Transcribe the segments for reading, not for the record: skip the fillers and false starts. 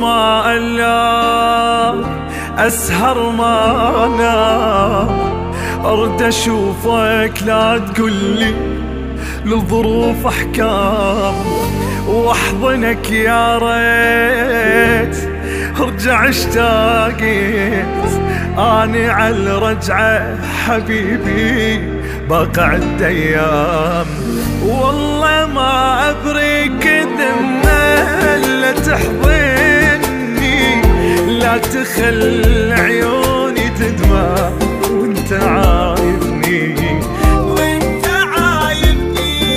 ما ألا أسهر ما أنام، أرد أشوفك لا تقولي للظروف أحكام، وأحضنك يا ريت ارجع اشتاقيت، أنا على الرجعة حبيبي باقي عد أيام. والله ما أبريك ذمة لا تحضني، لا تخل عيوني تدمع وانت عايفني، وانت عايفني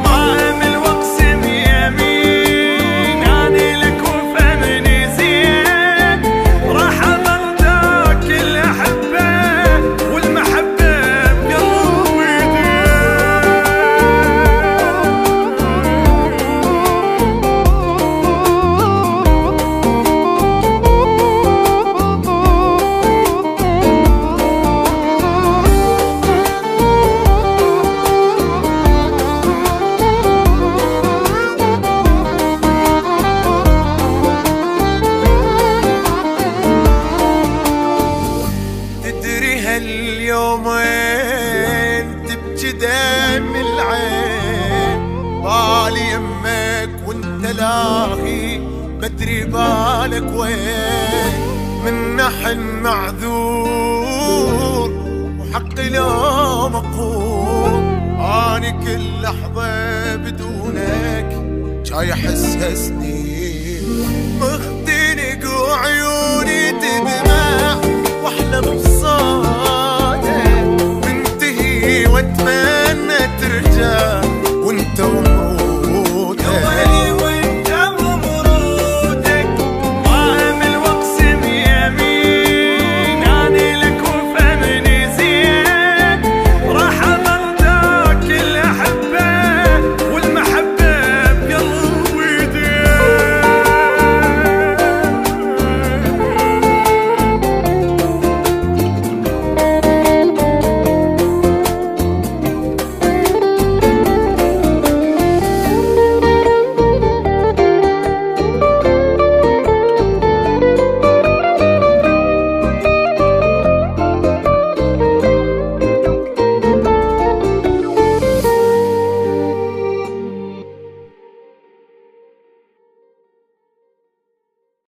عامل واقسم يمين اني لك وفهمني زين، راح امرتك الاحبه والمحبه بقلب اليومين تبكي دم العين، بالي يمك وانت لاهي بدري بالك وين، من نحن معذور وحقي لا مقهور، اني كل لحظة بدونك جاي احسها سنين.